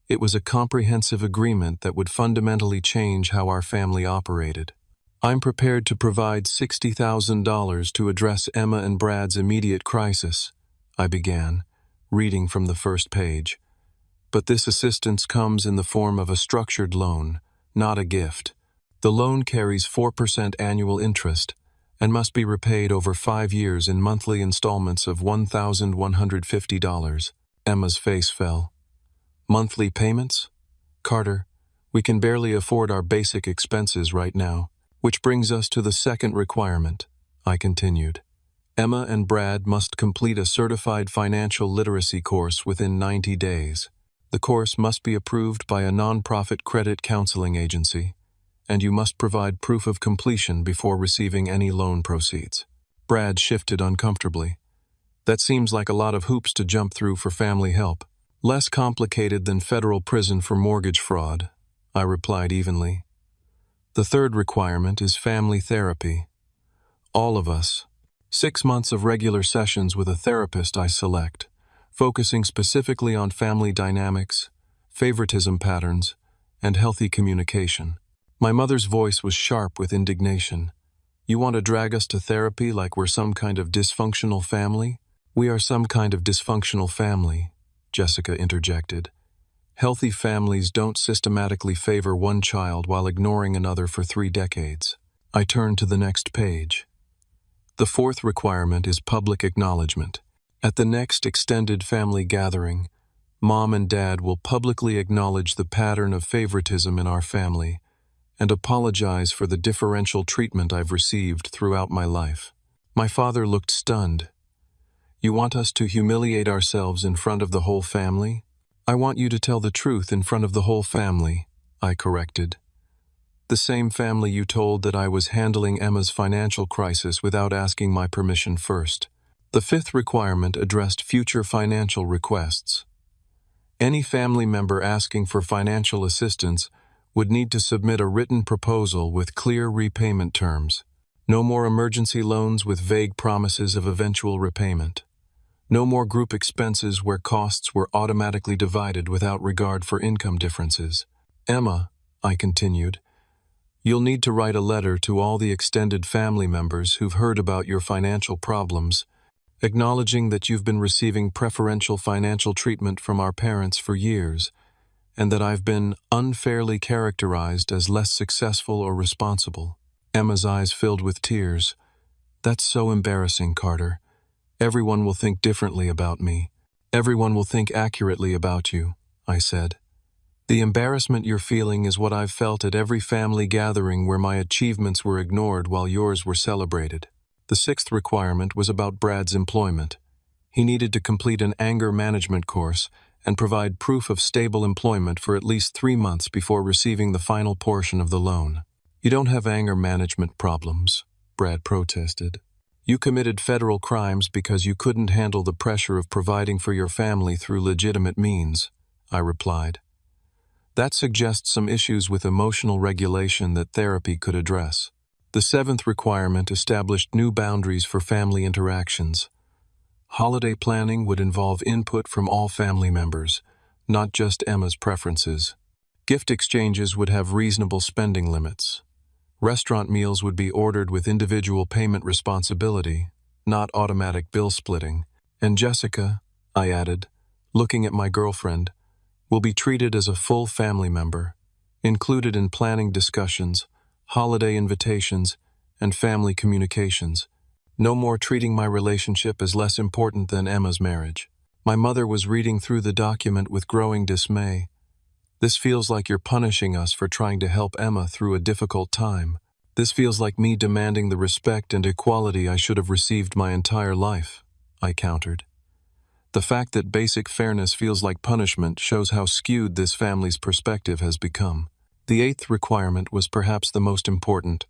it was a comprehensive agreement that would fundamentally change how our family operated. I'm prepared to provide $60,000 to address Emma and Brad's immediate crisis, I began, reading from the first page. But this assistance comes in the form of a structured loan, not a gift. The loan carries 4% annual interest and must be repaid over 5 years in monthly installments of $1,150. Emma's face fell. Monthly payments? Carter, we can barely afford our basic expenses right now. Which brings us to the second requirement, I continued. Emma and Brad must complete a certified financial literacy course within 90 days. The course must be approved by a nonprofit credit counseling agency, and you must provide proof of completion before receiving any loan proceeds. Brad shifted uncomfortably. That seems like a lot of hoops to jump through for family help. Less complicated than federal prison for mortgage fraud, I replied evenly. The third requirement is family therapy. All of us. 6 months of regular sessions with a therapist I select, focusing specifically on family dynamics, favoritism patterns, and healthy communication. My mother's voice was sharp with indignation. You want to drag us to therapy like we're some kind of dysfunctional family? We are some kind of dysfunctional family, Jessica interjected. Healthy families don't systematically favor one child while ignoring another for 3 decades. I turn to the next page. The fourth requirement is public acknowledgement. At the next extended family gathering, Mom and Dad will publicly acknowledge the pattern of favoritism in our family and apologize for the differential treatment I've received throughout my life. My father looked stunned. You want us to humiliate ourselves in front of the whole family? I want you to tell the truth in front of the whole family, I corrected. The same family you told that I was handling Emma's financial crisis without asking my permission first. The fifth requirement addressed future financial requests. Any family member asking for financial assistance would need to submit a written proposal with clear repayment terms. No more emergency loans with vague promises of eventual repayment. No more group expenses where costs were automatically divided without regard for income differences. Emma, I continued, you'll need to write a letter to all the extended family members who've heard about your financial problems, acknowledging that you've been receiving preferential financial treatment from our parents for years, and that I've been unfairly characterized as less successful or responsible. Emma's eyes filled with tears. That's so embarrassing, Carter. Everyone will think differently about me. Everyone will think accurately about you, I said. The embarrassment you're feeling is what I've felt at every family gathering where my achievements were ignored while yours were celebrated. The sixth requirement was about Brad's employment. He needed to complete an anger management course and provide proof of stable employment for at least 3 months before receiving the final portion of the loan. You don't have anger management problems, Brad protested. You committed federal crimes because you couldn't handle the pressure of providing for your family through legitimate means, I replied. That suggests some issues with emotional regulation that therapy could address. The seventh requirement established new boundaries for family interactions. Holiday planning would involve input from all family members, not just Emma's preferences. Gift exchanges would have reasonable spending limits. Restaurant meals would be ordered with individual payment responsibility, not automatic bill splitting. And Jessica, I added, looking at my girlfriend, will be treated as a full family member, included in planning discussions, holiday invitations, and family communications. No more treating my relationship as less important than Emma's marriage. My mother was reading through the document with growing dismay. This feels like you're punishing us for trying to help Emma through a difficult time. This feels like me demanding the respect and equality I should have received my entire life, I countered. The fact that basic fairness feels like punishment shows how skewed this family's perspective has become. The eighth requirement was perhaps the most important: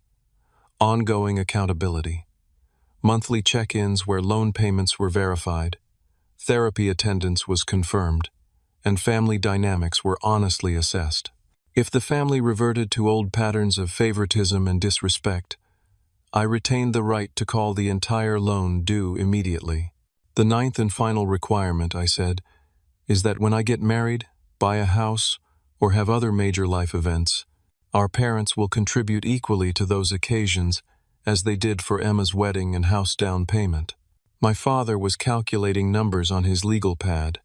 ongoing accountability. Monthly check-ins where loan payments were verified, therapy attendance was confirmed, and family dynamics were honestly assessed. If the family reverted to old patterns of favoritism and disrespect, I retained the right to call the entire loan due immediately. The ninth and final requirement, I said, is that when I get married, buy a house, or have other major life events, our parents will contribute equally to those occasions as they did for Emma's wedding and house down payment. My father was calculating numbers on his legal pad.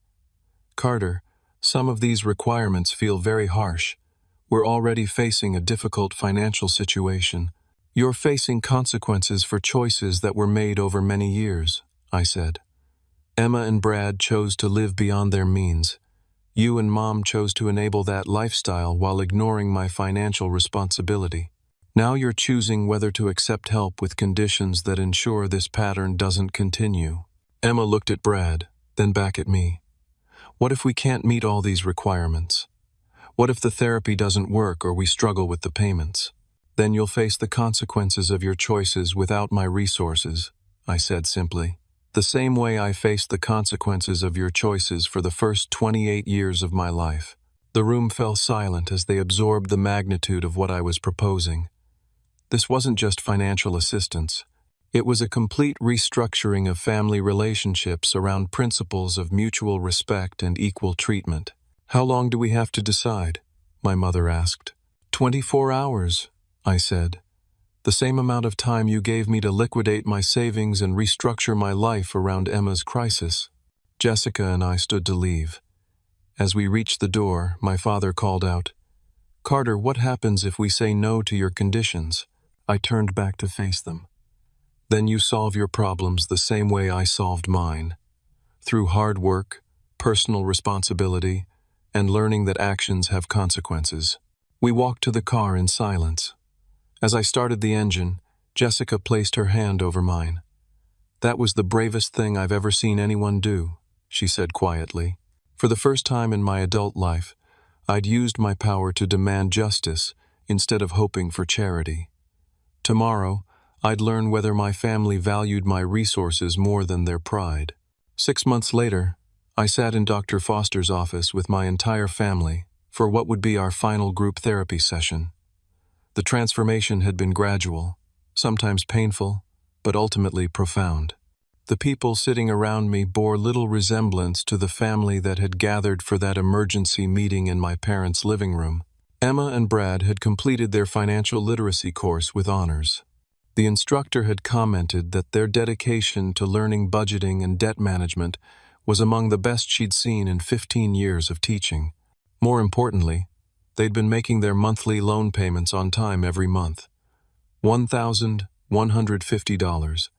Carter, some of these requirements feel very harsh. We're already facing a difficult financial situation. You're facing consequences for choices that were made over many years, I said. Emma and Brad chose to live beyond their means. You and Mom chose to enable that lifestyle while ignoring my financial responsibility. Now you're choosing whether to accept help with conditions that ensure this pattern doesn't continue. Emma looked at Brad, then back at me. What if we can't meet all these requirements? What if the therapy doesn't work or we struggle with the payments? Then you'll face the consequences of your choices without my resources, I said simply. The same way I faced the consequences of your choices for the first 28 years of my life. The room fell silent as they absorbed the magnitude of what I was proposing. This wasn't just financial assistance. It was a complete restructuring of family relationships around principles of mutual respect and equal treatment. How long do we have to decide? My mother asked. 24 hours, I said. The same amount of time you gave me to liquidate my savings and restructure my life around Emma's crisis. Jessica and I stood to leave. As we reached the door, my father called out, "Carter, what happens if we say no to your conditions?" I turned back to face them. "Then you solve your problems the same way I solved mine, through hard work, personal responsibility, and learning that actions have consequences." We walked to the car in silence. As I started the engine, Jessica placed her hand over mine. "That was the bravest thing I've ever seen anyone do," she said quietly. For the first time in my adult life, I'd used my power to demand justice instead of hoping for charity. Tomorrow, I'd learn whether my family valued my resources more than their pride. 6 months later, I sat in Dr. Foster's office with my entire family for what would be our final group therapy session. The transformation had been gradual, sometimes painful, but ultimately profound. The people sitting around me bore little resemblance to the family that had gathered for that emergency meeting in my parents' living room. Emma and Brad had completed their financial literacy course with honors. The instructor had commented that their dedication to learning budgeting and debt management was among the best she'd seen in 15 years of teaching. More importantly, they'd been making their monthly loan payments on time every month. $1,150,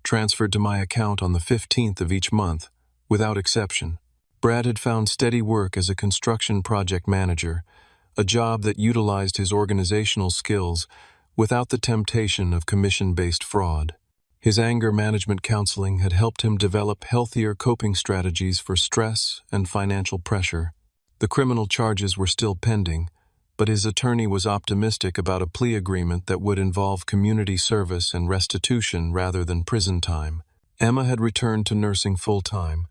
transferred to my account on the 15th of each month, without exception. Brad had found steady work as a construction project manager, a job that utilized his organizational skills without the temptation of commission-based fraud. His anger management counseling had helped him develop healthier coping strategies for stress and financial pressure. The criminal charges were still pending, but his attorney was optimistic about a plea agreement that would involve community service and restitution rather than prison time. Emma had returned to nursing full-time,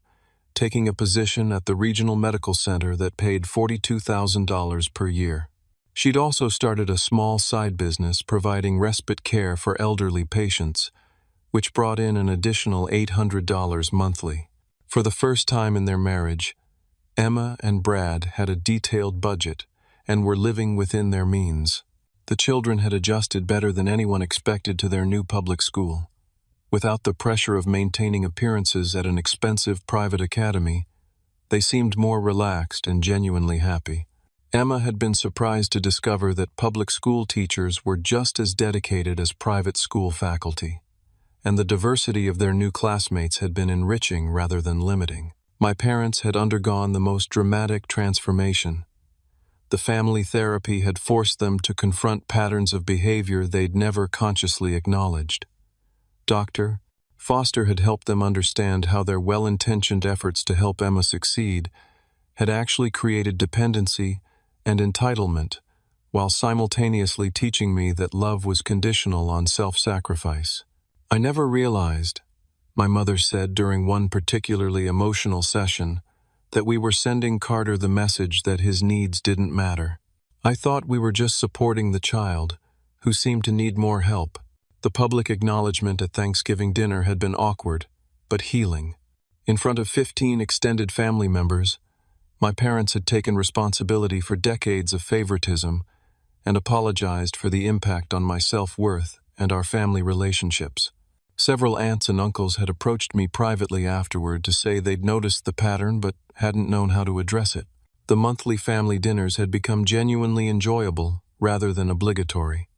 taking a position at the regional medical center that paid $42,000 per year. She'd also started a small side business providing respite care for elderly patients, which brought in an additional $800 monthly. For the first time in their marriage, Emma and Brad had a detailed budget and were living within their means. The children had adjusted better than anyone expected to their new public school. Without the pressure of maintaining appearances at an expensive private academy, they seemed more relaxed and genuinely happy. Emma had been surprised to discover that public school teachers were just as dedicated as private school faculty, and the diversity of their new classmates had been enriching rather than limiting. My parents had undergone the most dramatic transformation. The family therapy had forced them to confront patterns of behavior they'd never consciously acknowledged. Dr. Foster had helped them understand how their well-intentioned efforts to help Emma succeed had actually created dependency and entitlement, while simultaneously teaching me that love was conditional on self-sacrifice. "I never realized," my mother said during one particularly emotional session, "that we were sending Carter the message that his needs didn't matter. I thought we were just supporting the child, who seemed to need more help." The public acknowledgement at Thanksgiving dinner had been awkward, but healing. In front of 15 extended family members, my parents had taken responsibility for decades of favoritism and apologized for the impact on my self-worth and our family relationships. Several aunts and uncles had approached me privately afterward to say they'd noticed the pattern but hadn't known how to address it. The monthly family dinners had become genuinely enjoyable rather than obligatory.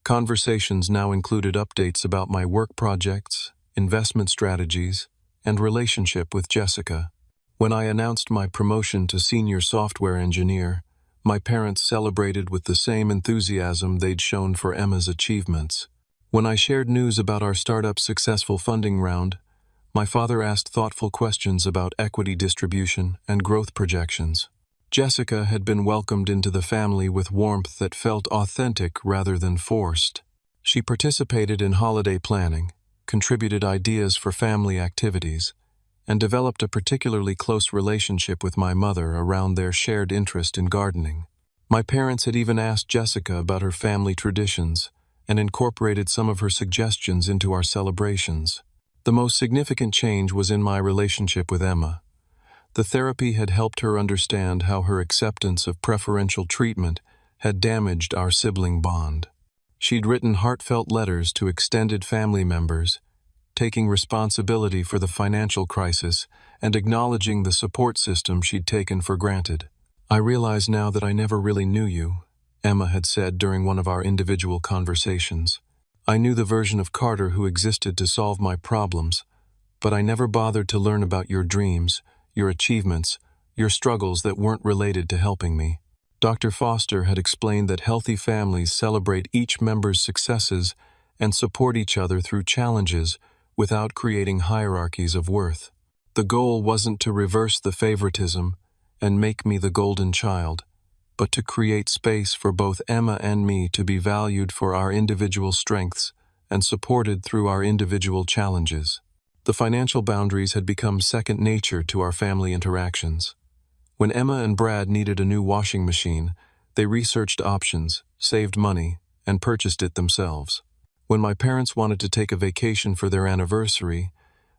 Conversations now included updates about my work projects, investment strategies, and relationship with Jessica. When I announced my promotion to senior software engineer, my parents celebrated with the same enthusiasm they'd shown for Emma's achievements. When I shared news about our startup's successful funding round, my father asked thoughtful questions about equity distribution and growth projections. Jessica had been welcomed into the family with warmth that felt authentic rather than forced. She participated in holiday planning, contributed ideas for family activities, and developed a particularly close relationship with my mother around their shared interest in gardening. My parents had even asked Jessica about her family traditions and incorporated some of her suggestions into our celebrations. The most significant change was in my relationship with Emma. The therapy had helped her understand how her acceptance of preferential treatment had damaged our sibling bond. She'd written heartfelt letters to extended family members, taking responsibility for the financial crisis and acknowledging the support system she'd taken for granted. "I realize now that I never really knew you," Emma had said during one of our individual conversations. "I knew the version of Carter who existed to solve my problems, but I never bothered to learn about your dreams, your achievements, your struggles that weren't related to helping me." Dr. Foster had explained that healthy families celebrate each member's successes and support each other through challenges without creating hierarchies of worth. The goal wasn't to reverse the favoritism and make me the golden child, but to create space for both Emma and me to be valued for our individual strengths and supported through our individual challenges. The financial boundaries had become second nature to our family interactions. When Emma and Brad needed a new washing machine, they researched options, saved money, and purchased it themselves. When my parents wanted to take a vacation for their anniversary,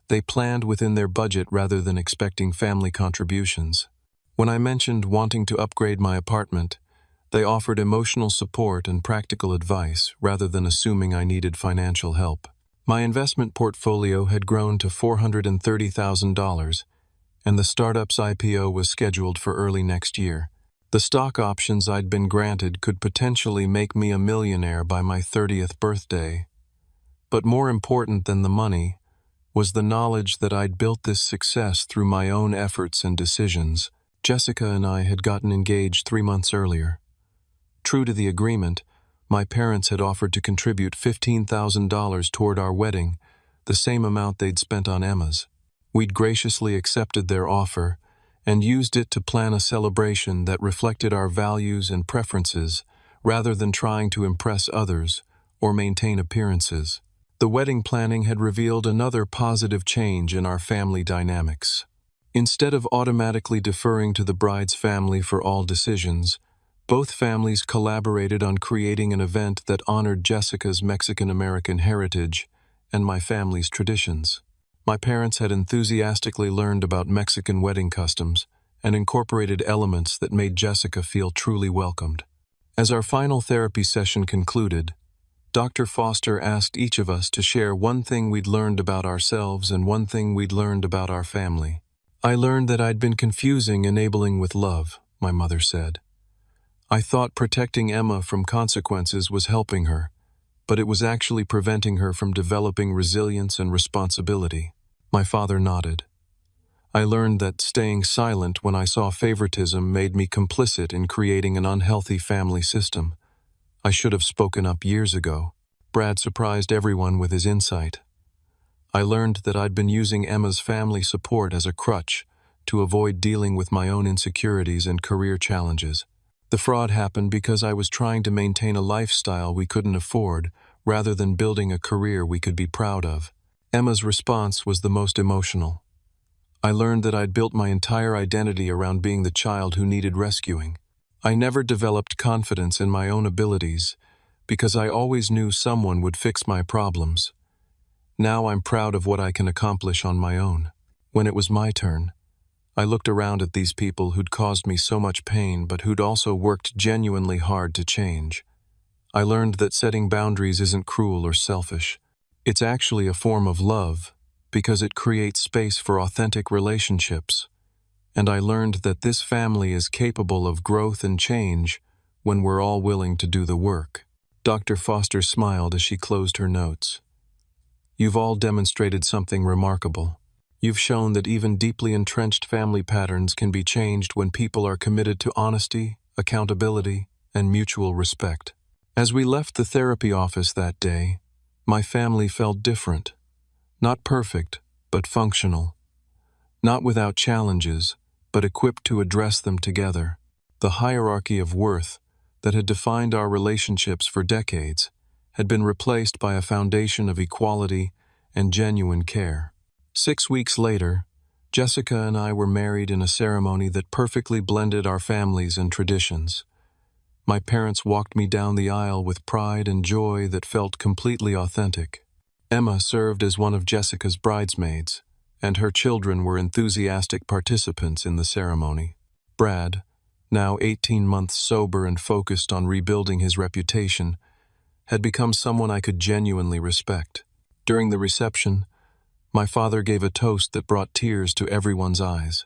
they planned within their budget rather than expecting family contributions. When I mentioned wanting to upgrade my apartment, they offered emotional support and practical advice rather than assuming I needed financial help. My investment portfolio had grown to $430,000, and the startup's IPO was scheduled for early next year. The stock options I'd been granted could potentially make me a millionaire by my 30th birthday. But more important than the money was the knowledge that I'd built this success through my own efforts and decisions. Jessica and I had gotten engaged 3 months earlier. True to the agreement, my parents had offered to contribute $15,000 toward our wedding, the same amount they'd spent on Emma's. We'd graciously accepted their offer and used it to plan a celebration that reflected our values and preferences rather than trying to impress others or maintain appearances. The wedding planning had revealed another positive change in our family dynamics. Instead of automatically deferring to the bride's family for all decisions, both families collaborated on creating an event that honored Jessica's Mexican-American heritage and my family's traditions. My parents had enthusiastically learned about Mexican wedding customs and incorporated elements that made Jessica feel truly welcomed. As our final therapy session concluded, Dr. Foster asked each of us to share one thing we'd learned about ourselves and one thing we'd learned about our family. "I learned that I'd been confusing enabling with love," my mother said. "I thought protecting Emma from consequences was helping her, but it was actually preventing her from developing resilience and responsibility." My father nodded. "I learned that staying silent when I saw favoritism made me complicit in creating an unhealthy family system. I should have spoken up years ago." Brad surprised everyone with his insight. "I learned that I'd been using Emma's family support as a crutch to avoid dealing with my own insecurities and career challenges. The fraud happened because I was trying to maintain a lifestyle we couldn't afford rather than building a career we could be proud of." Emma's response was the most emotional. "I learned that I'd built my entire identity around being the child who needed rescuing. I never developed confidence in my own abilities because I always knew someone would fix my problems. Now I'm proud of what I can accomplish on my own." When it was my turn, I looked around at these people who'd caused me so much pain but who'd also worked genuinely hard to change. I learned that setting boundaries isn't cruel or selfish. It's actually a form of love because it creates space for authentic relationships. And I learned that this family is capable of growth and change when we're all willing to do the work. Dr. Foster smiled as she closed her notes. "You've all demonstrated something remarkable. You've shown that even deeply entrenched family patterns can be changed when people are committed to honesty, accountability, and mutual respect." As we left the therapy office that day, my family felt different. Not perfect, but functional. Not without challenges, but equipped to address them together. The hierarchy of worth that had defined our relationships for decades had been replaced by a foundation of equality and genuine care. 6 weeks later, Jessica and I were married in a ceremony that perfectly blended our families and traditions. My parents walked me down the aisle with pride and joy that felt completely authentic. Emma served as one of Jessica's bridesmaids, and her children were enthusiastic participants in the ceremony. Brad, now 18 months sober and focused on rebuilding his reputation, had become someone I could genuinely respect. During the reception, My father gave a toast that brought tears to everyone's eyes.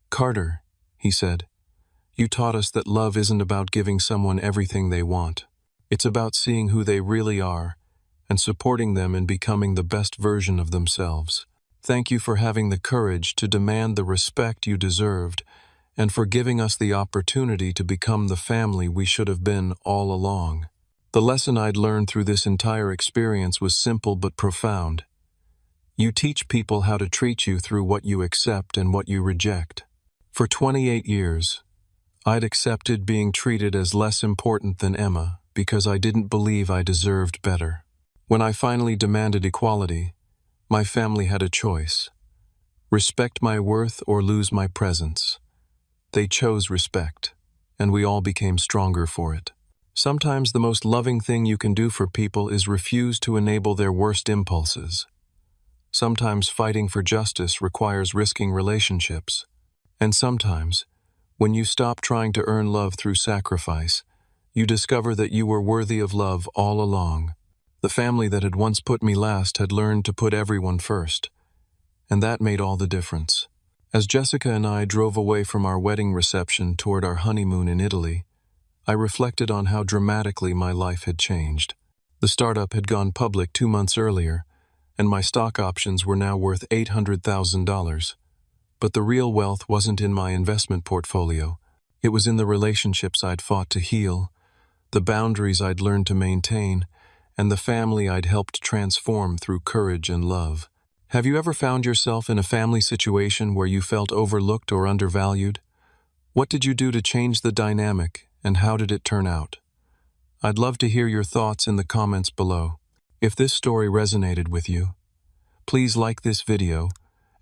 "Carter," he said, "you taught us that love isn't about giving someone everything they want. It's about seeing who they really are and supporting them in becoming the best version of themselves. Thank you for having the courage to demand the respect you deserved and for giving us the opportunity to become the family we should have been all along." The lesson I'd learned through this entire experience was simple but profound. You teach people how to treat you through what you accept and what you reject. For 28 years, I'd accepted being treated as less important than Emma because I didn't believe I deserved better. When I finally demanded equality, my family had a choice: respect my worth or lose my presence. They chose respect, and we all became stronger for it. Sometimes the most loving thing you can do for people is refuse to enable their worst impulses. Sometimes fighting for justice requires risking relationships. And sometimes, when you stop trying to earn love through sacrifice, you discover that you were worthy of love all along. The family that had once put me last had learned to put everyone first, and that made all the difference. As Jessica and I drove away from our wedding reception toward our honeymoon in Italy, I reflected on how dramatically my life had changed. The startup had gone public 2 months earlier, and my stock options were now worth $800,000. But the real wealth wasn't in my investment portfolio. It was in the relationships I'd fought to heal, the boundaries I'd learned to maintain, and the family I'd helped transform through courage and love. Have you ever found yourself in a family situation where you felt overlooked or undervalued? What did you do to change the dynamic, and how did it turn out? I'd love to hear your thoughts in the comments below. If this story resonated with you, please like this video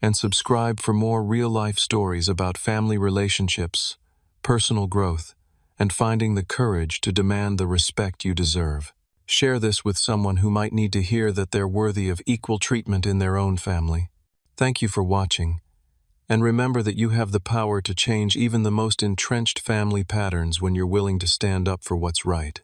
and subscribe for more real-life stories about family relationships, personal growth, and finding the courage to demand the respect you deserve. Share this with someone who might need to hear that they're worthy of equal treatment in their own family. Thank you for watching, and remember that you have the power to change even the most entrenched family patterns when you're willing to stand up for what's right.